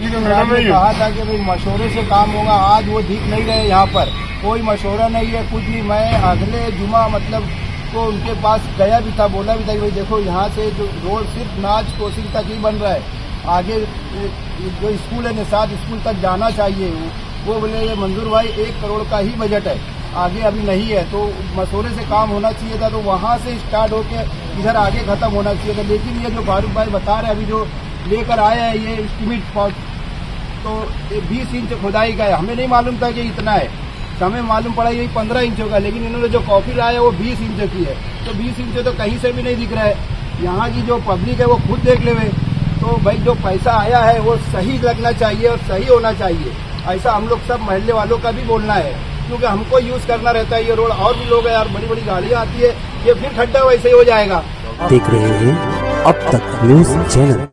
कहा था कि भाई मशवरे से काम होगा, आज वो दिख नहीं रहे, यहाँ पर कोई मशवरा नहीं है, कुछ नहीं। मैं अगले जुमा मतलब तो उनके पास गया भी था, बोला भी था कि भाई देखो यहाँ से जो रोड सिर्फ नाच कोचिंग तक ही बन रहा है, आगे जो स्कूल है निषाद स्कूल तक जाना चाहिए। वो बोले ये मंजूर भाई 1 करोड़ का ही बजट है, आगे अभी नहीं है, तो मशवरे से काम होना चाहिए था, तो वहाँ से स्टार्ट होकर इधर आगे खत्म होना चाहिए था। लेकिन ये जो फारूक भाई बता रहे अभी जो लेकर आए हैं ये एस्टीमेट, तो 20 इंच खुदाई का है, हमें नहीं मालूम था कि इतना है, हमें मालूम पड़ा यही 15 इंचों का, लेकिन इन्होंने जो कॉपी लाया है वो 20 इंच की है, तो 20 इंच तो कहीं से भी नहीं दिख रहा है। यहाँ की जो पब्लिक है वो खुद देख ले, तो भाई जो पैसा आया है वो सही लगना चाहिए और सही होना चाहिए, ऐसा हम लोग सब मोहल्ले वालों का भी बोलना है, क्योंकि हमको यूज करना रहता है ये रोड। और भी लोग है यार, बड़ी बड़ी गाड़ियाँ आती है, ये फिर खड्डा वैसे ही हो जाएगा। देख रहे हैं अब तक news channel.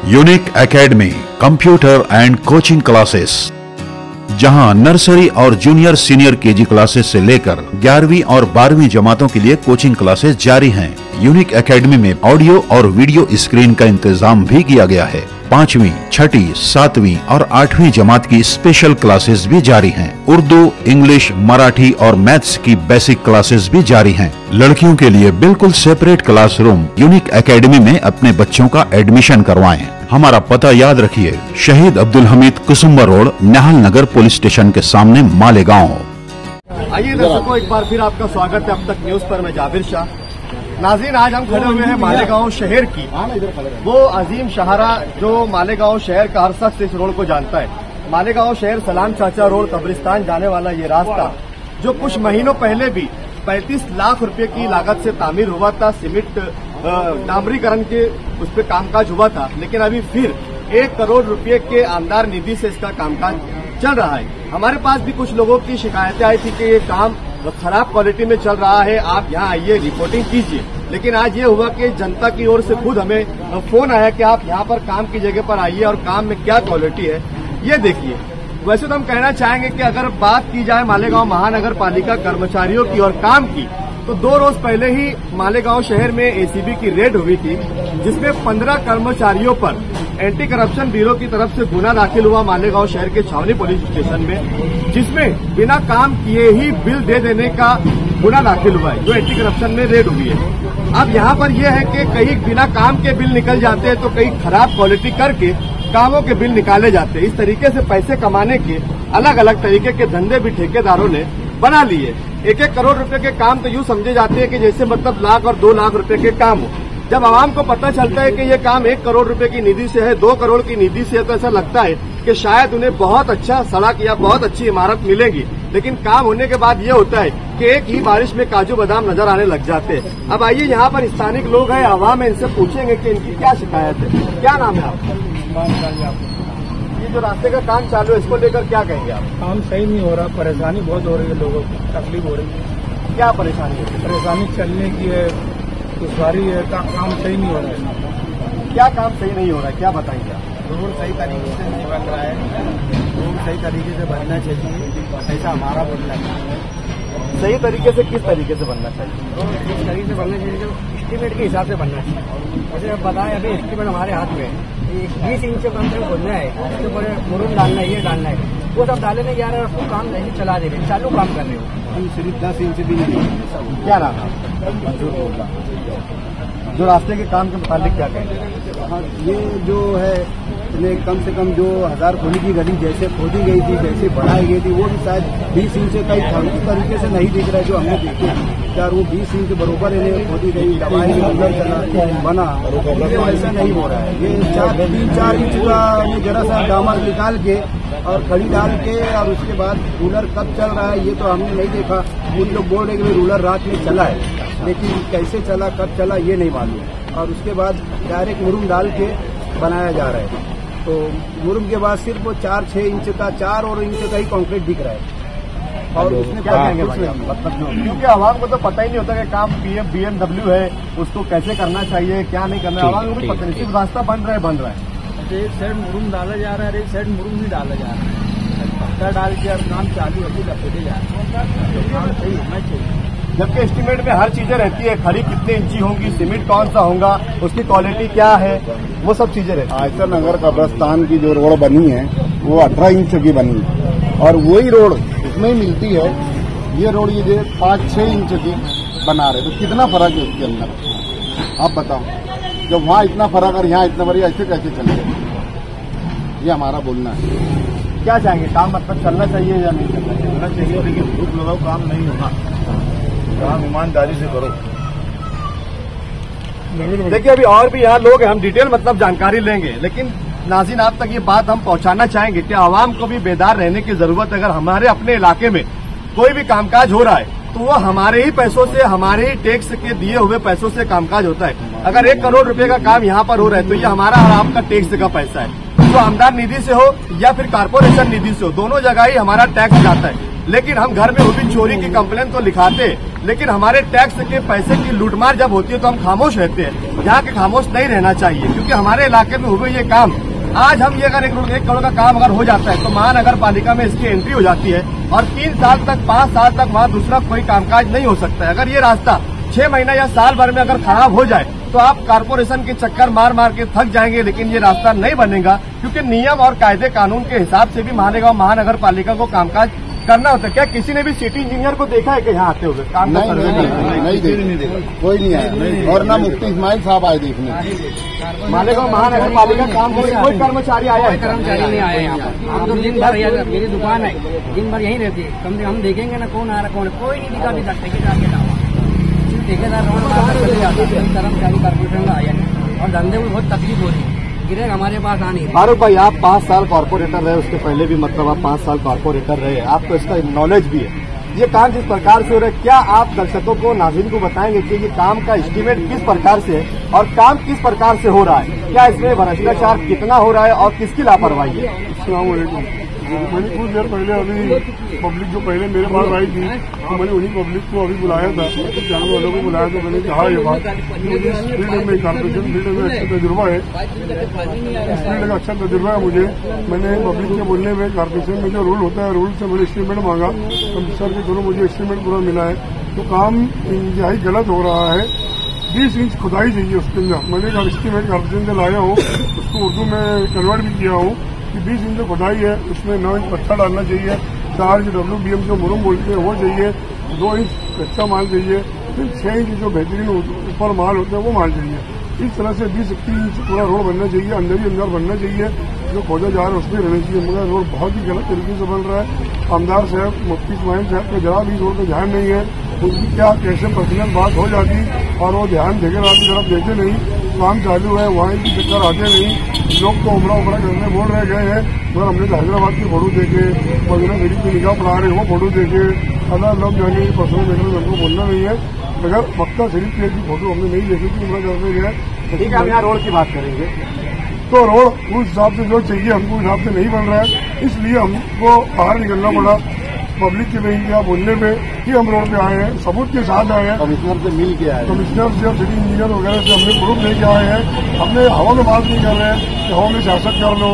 Unique academy computer and coaching classes, जहां नर्सरी और जूनियर सीनियर केजी क्लासेस से लेकर 11वीं और 12वीं जमातों के लिए कोचिंग क्लासेस जारी हैं। यूनिक एकेडमी में ऑडियो और वीडियो स्क्रीन का इंतजाम भी किया गया है। 5वीं, 6ठी, 7वीं और 8वीं जमात की स्पेशल क्लासेस भी जारी हैं। उर्दू, इंग्लिश, मराठी और मैथ्स की बेसिक क्लासेस भी जारी हैं। लड़कियों के लिए बिल्कुल सेपरेट क्लासरूम। यूनिक एकेडमी में अपने बच्चों का एडमिशन करवाएं। हमारा पता याद रखिए, शहीद अब्दुल हमीद कुसुम्बा रोड, निहाल नगर पुलिस स्टेशन के सामने, मालेगांव। आइए दर्शकों, एक बार फिर आपका स्वागत है अब तक न्यूज पर। मैं जाबिर शाह। नाज़रीन, आज हम खड़े हुए हैं मालेगांव शहर की वो अजीम शाहरा जो मालेगांव शहर का हर शख्स इस रोड को जानता है। मालेगांव शहर सलाम चाचा रोड कब्रिस्तान जाने वाला ये रास्ता जो कुछ महीनों पहले भी 35 लाख रुपए की लागत से तामीर हुआ था, सीमेंट डामरीकरण के उस पर कामकाज हुआ था, लेकिन अभी फिर 1 करोड़ रुपए के आमदार निधि से इसका कामकाज चल रहा है। हमारे पास भी कुछ लोगों की शिकायतें आई थी कि ये काम खराब क्वालिटी में चल रहा है, आप यहाँ आइए रिपोर्टिंग कीजिए। लेकिन आज ये हुआ कि जनता की ओर से खुद हमें फोन आया कि आप यहाँ पर काम की जगह पर आइए और काम में क्या क्वालिटी है ये देखिए। वैसे तो हम कहना चाहेंगे कि अगर बात की जाए मालेगांव महानगर पालिका कर्मचारियों की और काम की, तो 2 रोज पहले ही मालेगांव शहर में एसीबी की रेड हुई थी, जिसमें 15 कर्मचारियों पर एंटी करप्शन ब्यूरो की तरफ से गुना दाखिल हुआ मालेगांव शहर के छावनी पुलिस स्टेशन में, जिसमें बिना काम किए ही बिल दे देने का गुना दाखिल हुआ है, जो एंटी करप्शन में रेड हुई है। अब यहाँ पर यह है कि कहीं बिना काम के बिल निकल जाते हैं, तो कहीं खराब क्वालिटी करके कामों के बिल निकाले जाते हैं। इस तरीके से पैसे कमाने के अलग अलग तरीके के धंधे भी ठेकेदारों ने बना लिए। 1-1 करोड़ रुपए के काम तो यूँ समझे जाते हैं कि जैसे मतलब लाख और 2 लाख रुपए के काम हो। जब आवाम को पता चलता है कि ये काम 1 करोड़ रुपए की निधि से है, 2 करोड़ की निधि से है, तो ऐसा लगता है कि शायद उन्हें बहुत अच्छा सड़क या बहुत अच्छी इमारत मिलेगी। लेकिन काम होने के बाद ये होता है कि एक ही बारिश में काजू बादाम नजर आने लग जाते हैं। अब आइए, यहाँ पर स्थानिक लोग हैं, आवाम है, इनसे पूछेंगे कि इनकी क्या शिकायत है। क्या नाम है आपका? ये जो रास्ते का काम चालू है, इसको लेकर क्या कहेंगे आप? काम सही नहीं हो रहा, परेशानी बहुत हो रही है, लोगों को तकलीफ हो रही है। क्या परेशानी है? परेशानी चलने की है, दुश्वारी है, काम सही नहीं हो रहा है। क्या काम सही नहीं हो रहा है, क्या बताएंगे आप? रोड सही तरीके से नहीं बन रहा है, रोड सही तरीके से बनना चाहिए, ऐसा हमारा बोलना है। सही तरीके से किस तरीके से बनना चाहिए? रोड इस तरीके से बनना चाहिए जो एस्टीमेट के हिसाब से बनना चाहिए। जैसे अब बताएं, अभी एस्टीमेट हमारे हाथ में है, 20 इंच से कम से खोलना है, उसके ऊपर मुरुम डालना है, ये डालना है, वो सब डाले नहीं जा रहे, उसको काम नहीं चला दे रहे, चालू काम कर रहे हो। हम सिर्फ 10 इंच भी नहीं। क्या नाम है? जो रास्ते के काम के मुताबिक क्या कहेंगे? हाँ, ये जो है इन्हें कम से कम जो 1000 खोली की गली जैसे खोदी गई थी, जैसे बढ़ाई गई थी, वो भी शायद 20 इंच का ही था, उस तरीके से नहीं दिख रहा है जो हमने देखी। यार वो 20 इंच बरोबर इन्हें खोदी गई, दवाई अंदर चला बना, ये ऐसा नहीं हो रहा है। ये 3-4 इंच का जरा सा डामर निकाल के और खड़ी डाल के, और उसके बाद रूलर कब चल रहा है ये तो हमने नहीं देखा। कुछ लोग बोल रहे कि रूलर रात में चला है, लेकिन कैसे चला, कब चला ये नहीं मालूम। और उसके बाद डायरेक्ट मुरुम डाल के बनाया जा रहा है, तो मुरुम के बाद सिर्फ वो 4-6 इंच का, 4 और इंच का ही कंक्रीट दिख रहा है। और उसमें क्या कहेंगे मतलब, क्योंकि आवाम को तो पता ही नहीं होता कि काम BMW है, उसको कैसे करना चाहिए, क्या नहीं करना है, आवाम को भी पता नहीं, सिर्फ रास्ता बन रहा है। एक साइड मुरुम डाला जा रहा है, एक साइड मुरुम नहीं डाला जा रहा है, पत्थर डाल के अब काम चालू होगी, लपेटे जा रहा है, तो काम सही होना चाहिए। जबकि एस्टीमेट में हर चीजें रहती है, खड़ी कितने इंची होंगी, सीमेंट कौन सा होगा, उसकी क्वालिटी क्या है, वो सब चीजें रहती है। आयकर नगर कब्रिस्तान की जो रोड बनी है वो 18 इंच की बनी है और वही रोड उसमें मिलती है। ये रोड ये 5-6 इंच की बना रहे, तो कितना फर्क है उसके अंदर आप बताओ। जब वहाँ इतना फर्क और यहाँ इतना बड़ी, ऐसे कैसे चलेगा? ये हमारा बोलना है। क्या चाहेंगे, काम मतलब चलना चाहिए या नहीं चलना चाहिए? लेकिन भूख लगाओ काम नहीं होगा, काम ईमानदारी से करो। देखिए अभी और भी यहाँ लोग हैं, हम डिटेल मतलब जानकारी लेंगे, लेकिन नाज़रीन आप तक ये बात हम पहुंचाना चाहेंगे कि आवाम को भी बेदार रहने की जरूरत है। अगर हमारे अपने इलाके में कोई भी कामकाज हो रहा है तो वो हमारे ही पैसों से, हमारे ही टैक्स के दिए हुए पैसों से कामकाज होता है। अगर 1 करोड़ रुपए का काम यहाँ पर हो रहा है तो ये हमारा और आपका टैक्स का पैसा है, जो आमदार निधि से हो या फिर कारपोरेशन निधि से हो, दोनों जगह ही हमारा टैक्स जाता है। लेकिन हम घर में हुई चोरी की कंप्लेन तो लिखाते हैं, लेकिन हमारे टैक्स के पैसे की लूटमार जब होती है तो हम खामोश रहते हैं। यहाँ के खामोश नहीं रहना चाहिए, क्योंकि हमारे इलाके में हुए ये काम, आज हम ये अगर 1 करोड़ का काम अगर हो जाता है तो महानगर पालिका में इसकी एंट्री हो जाती है और 3 साल तक 5 साल तक वहाँ दूसरा कोई कामकाज नहीं हो सकता है। अगर ये रास्ता 6 महीना या साल भर में अगर खराब हो जाए तो आप कारपोरेशन के चक्कर मार मार के थक जाएंगे, लेकिन ये रास्ता नहीं बनेगा, क्योंकि नियम और कायदे कानून के हिसाब से भी मालेगांव महानगर पालिका को कामकाज करना होता है। क्या किसी ने भी सिटी इंजीनियर को देखा है कि यहाँ आते हुए काम? नहीं देखा, कोई नहीं आया और ना मुफ्ती इस्माइल साहब आए देखने। मालेगांव महानगर पालिका काम कोई कर्मचारी आया है? कर्मचारी नहीं आया यहाँ पर। हम तो दिन भर मेरी दुकान है, दिन भर यहीं रहती है। कम से कम देखेंगे ना कौन आ रहा कौन, कोई नहीं दिखा। अभी तक ठेकेदार के अलावा ठेकेदार कर्मचारी कारपोरेशन का आया नहीं और धंधे में बहुत तकलीफ हो रही है। गिरेगा हमारे पास आने। फारूक भाई आप 5 साल कॉर्पोरेटर रहे, उसके पहले भी मतलब आप 5 साल कॉर्पोरेटर रहे, आपको इसका नॉलेज भी है। ये काम जिस प्रकार से हो रहा है, क्या आप दर्शकों को, नाज़रीन को बताएंगे कि ये काम का एस्टीमेट किस प्रकार से है और काम किस प्रकार से हो रहा है? क्या इसमें भ्रष्टाचार कितना हो रहा है और किसकी लापरवाही है? मैंने कुछ देर पहले अभी पब्लिक जो पहले मेरे पास आई थी तो मैंने उन्हीं पब्लिक को अभी बुलाया था, जानवर वालों को बुलाया था। मैंने कहा ये बात मुझे इस फील्ड में, कारपोरेशन फील्ड में अच्छा तजुर्बा है, इस फील्ड का अच्छा तजुर्बा है मुझे। मैंने पब्लिक के बोलने में कारपोरेशन में जो रूल होता है, रूल से मैंने एस्टीमेट मांगा, कमिश्नर के थ्रू मुझे एस्टीमेट पूरा मिला है। तो काम इंतहाई गलत हो रहा है। 20 इंच खुदाई चाहिए उसके अंदर। मैंने एस्टीमेट कारपोरेशन से लाया हूँ, उसको उर्दू में कन्वर्ट भी किया हूँ कि 20 इंच जो खुदाई है उसमें 9 इंच पत्थर डालना चाहिए, 4 इंच WBM जो मुरुम बोलते हैं वो चाहिए, 2 इंच कच्चा माल चाहिए, फिर 6 इंच जो बेहतरीन ऊपर माल होता है वो माल चाहिए। इस तरह से 20-21 इंच पूरा रोड बनना चाहिए, अंदर ही अंदर बनना चाहिए। जो खोजा जा रहा है उसमें रहना चाहिए, मगर रोड बहुत ही गलत तरीके से बन रहा है। आमदार साहब, मुफ्ती इस्माइल साहब का जरा भी रोड पर ध्यान नहीं है। उनकी क्या कैसे पर्सनल बात हो जाती और वो ध्यान ठेकेदार की तरफ देते नहीं। काम चालू है, वहाँ की चक्कर आते नहीं। लोग तो उमरा करने बोल रहे गए हैं, मगर हमने तो हैदराबाद की फोटो देखे, मदीना शरीफ की निगाह पढ़ा रहे वो फोटो देखे, अलग लोग जाने की पर्सनल मैटर में हमको बोलना नहीं है। अगर मक्का शरीफ की फोटो हमने नहीं देखी थी, उमरा करने गए, ठीक है हम यहाँ रोड की बात करेंगे। तो रोड उस हिसाब से जो चाहिए हमको हिसाब से नहीं बन रहा है, इसलिए हमको बाहर निकलना पड़ा पब्लिक के नहीं किया बोलने पे कि हम रोड पे आए हैं, सबूत के साथ आए हैं। कमिश्नर से मिल के आए, कमिश्नर से और सिटी इंजीनियर वगैरह से हमने प्रूफ लेके आए हैं। हमने हवा में बात नहीं कर रहे हैं कि हवा में सियासत कर लो,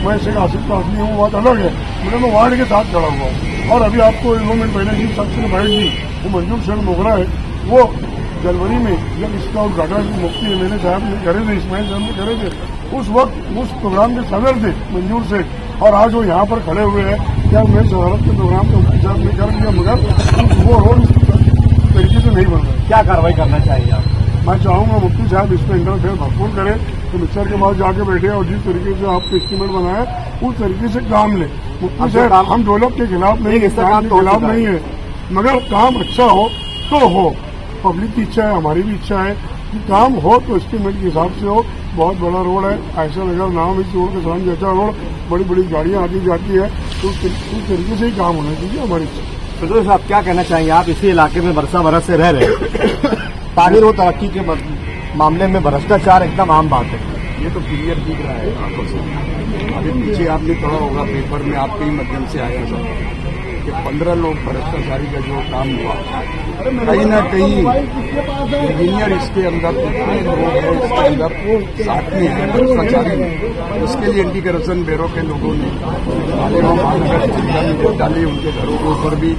मैं शेख आसिफ का आदमी हूँ, बात अलग है। मैं वार्ड के साथ खड़ा हुआ हूँ। और अभी आपको 1 मिनट पहले जिस शख्स ने बाइट दी वो मंजूर शेख मोगरा है, वो जनवरी में जब इसका उद्घाटन मुफ्ती एमएलए साहब ने करे थे, इस्माइल साहब ने करे थे, उस वक्त उस प्रोग्राम के सदर थे मंजूर शेख, और आज वो यहाँ पर खड़े हुए हैं। क्या मैं शहरत के प्रोग्राम को मुफ्ती साहब ने कर दिया, मगर वो रोड तरीके से नहीं बन रहा। क्या कार्रवाई करना चाहिए आप? मैं चाहूंगा मुफ्ती साहब इसमें इंटरफेयर भरपूर करें, कमिश्नर के पास जाके बैठे और जिस तरीके से आपको एस्टीमेट बनाया उस तरीके से काम ले। मुफ्ती साहब हम डेवलप के खिलाफ नहीं, काम के खिलाफ नहीं है, मगर काम अच्छा हो तो हो। पब्लिक की इच्छा है, हमारी भी इच्छा है कि काम हो तो एस्टीमेट के हिसाब से हो। बहुत बड़ा रोड है, ऐसा नगर नाम इस रोड के सामने जैसा रोड, बड़ी बड़ी गाड़ियां आती जाती है, तो उस तरीके से ही काम होना चाहिए, हमारी इच्छा। सदर साहब क्या कहना चाहेंगे? आप इसी इलाके में बरस से रह रहे हैं, तामीर और तरक्की के मामले में भ्रष्टाचार एकदम आम बात है। ये तो क्लियर दिख रहा है आंखों से। अभी पीछे आपने पढ़ा होगा पेपर में, आपके ही माध्यम से आया सब कि 15 लोग भ्रष्टाचारी का जो काम हुआ, कहीं न कहीं इंजीनियर इसके अंदर कितने लोग हैं इसके अंदर साथ में है भ्रष्टाचारी, इसके लिए एंटी करप्शन ब्यूरो के लोगों ने मालेगांव महानगर जिला में डाली, उनके घरों के ऊपर भी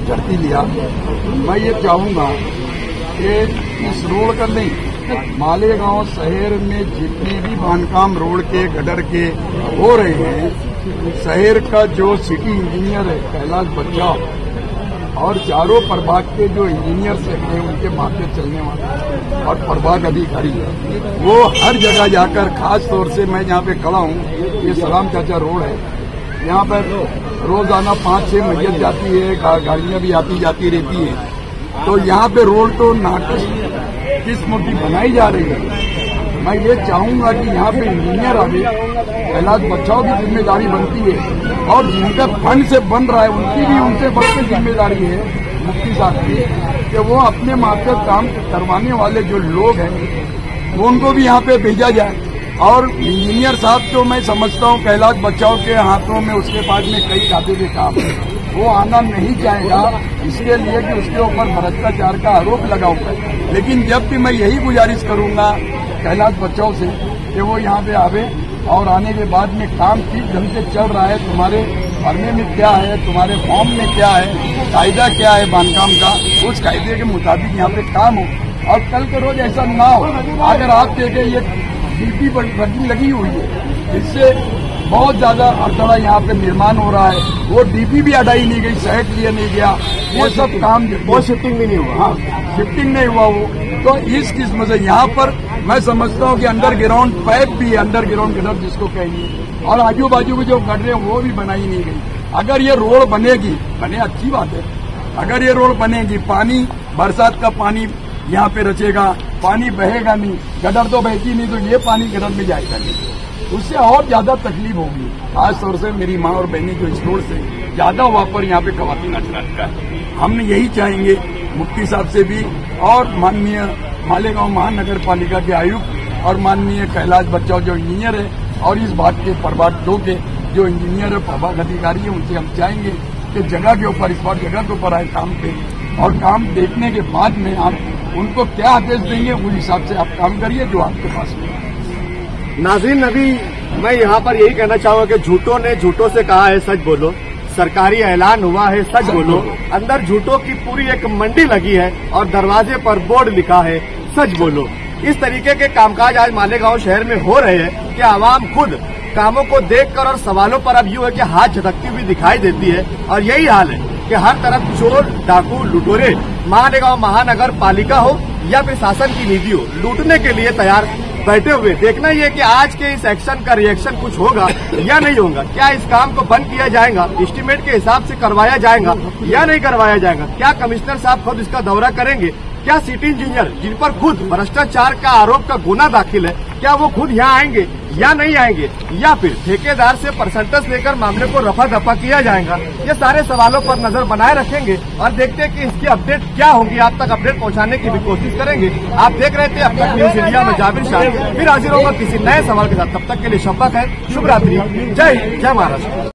धरती लिया। मैं ये चाहूंगा कि इस रोड का नहीं, मालेगांव शहर में जितने भी बांधकाम रोड के गटर के हो रहे हैं, शहर का जो सिटी इंजीनियर है कैलाश बच्चाव और चारों प्रभाग के जो इंजीनियर्स हैं उनके माथे चलने वाले और प्रभाग अधिकारी है, वो हर जगह जाकर, खास तौर से मैं यहाँ पे खड़ा हूँ, ये सलाम चाचा रोड है, यहाँ पर रोजाना 5-6 मैयत जाती है, गाड़ियां भी आती जाती रहती है। तो यहाँ पे रोड तो नाटक किस्म की बनाई जा रही है। मैं ये चाहूंगा कि यहाँ पे इंजीनियर आवे, कैलाश बच्चाओं की जिम्मेदारी बनती है और जिनका फंड से बन रहा है उनकी भी उनसे बढ़ के जिम्मेदारी है मुफ्ती साहब की, कि वो अपने मार्फत काम करवाने वाले जो लोग हैं वो उनको भी यहाँ पे भेजा जाए। और इंजीनियर साहब तो मैं समझता हूँ कैलाश बच्चाओं के हाथों में, उसके पास में कई खाते के काम है, वो आना नहीं चाहेगा इसके लिए कि उसके ऊपर भ्रष्टाचार का आरोप लगा हुआ है। लेकिन जब भी मैं यही गुजारिश करूंगा कैलाश बच्चाओं से कि वो यहाँ पे आवे और आने के बाद में काम ठीक ढंग से चल रहा है, तुम्हारे भरने में क्या है, तुम्हारे फॉर्म में क्या है, कायदा क्या है बांधकाम का, उस कायदे के मुताबिक यहाँ पे काम हो। और कल के रोज ऐसा ना हो, अगर आप देखें ये डीपी वर्किंग लगी हुई है, इससे बहुत ज्यादा अड़थड़ा यहाँ पे निर्माण हो रहा है, वो डीपी भी हटाई नहीं गई, साइट लिए नहीं गया, ये सब काम वो शिफ्टिंग भी नहीं हुआ। हाँ, शिफ्टिंग नहीं हुआ वो। तो इस किस्म से यहाँ पर मैं समझता हूँ कि अंडरग्राउंड पाइप भी, अंडरग्राउंड गटर जिसको कहेंगे, और आजू बाजू के जो गड्ढे वो भी बनाई नहीं गई। अगर ये रोड बनेगी, बने अच्छी बात है, अगर ये रोड बनेगी, पानी बरसात का पानी यहाँ पे रचेगा, पानी बहेगा नहीं, गटर तो बहती नहीं, तो ये पानी गटर में जाएगा नहीं, उससे और ज्यादा तकलीफ होगी। खास तौर से मेरी माँ और बहनी जो इस रोड से ज्यादा वापर यहाँ पे खवातीन हजरात का है। हम यही चाहेंगे मुफ्ती साहब से भी और माननीय मालेगांव महानगर पालिका के आयुक्त और माननीय कैलाश बच्चाओं जो इंजीनियर है और इस बात के प्रभाग 2 के जो इंजीनियर और प्रभाग अधिकारी है, उनसे हम चाहेंगे कि जगह के ऊपर, इस बार जगह के ऊपर आए काम पे, और काम देखने के बाद में आप उनको क्या आदेश देंगे उस हिसाब से आप काम करिए जो आपके पास में। नाज़रीन, अभी मैं यहाँ पर यही कहना चाहूंगा कि झूठों ने झूठों से कहा है सच बोलो, सरकारी ऐलान हुआ है सच बोलो, अंदर झूठों की पूरी एक मंडी लगी है और दरवाजे पर बोर्ड लिखा है सच बोलो। इस तरीके के कामकाज आज मालेगांव शहर में हो रहे हैं कि आवाम खुद कामों को देखकर और सवालों पर अब यूं है कि हाथ झटकती हुई दिखाई देती है। और यही हाल है कि हर तरफ चोर, डाकू, लुटेरे मालेगांव महानगर पालिका हो या फिर शासन की निधि हो, लूटने के लिए तैयार बैठे हुए। देखना ये कि आज के इस एक्शन का रिएक्शन कुछ होगा या नहीं होगा। क्या इस काम को बंद किया जाएगा, एस्टीमेट के हिसाब से करवाया जाएगा या नहीं करवाया जाएगा? क्या कमिश्नर साहब खुद इसका दौरा करेंगे? क्या सिटी इंजीनियर जिन पर खुद भ्रष्टाचार का आरोप का गुना दाखिल है, क्या वो खुद यहाँ आएंगे या नहीं आएंगे? या फिर ठेकेदार से परसेंटेज लेकर मामले को रफा दफा किया जाएगा? ये सारे सवालों पर नजर बनाए रखेंगे और देखते हैं कि इसकी अपडेट क्या होगी। आप तक अपडेट पहुंचाने की भी कोशिश करेंगे। आप देख रहे थे अब तक न्यूज इंडिया में जाबिर शाह, फिर हाजिर होगा किसी नए सवाल के साथ। तब तक के लिए शब्बा खैर, शुभ रात्रि, जय हिंद, जय महाराष्ट्र।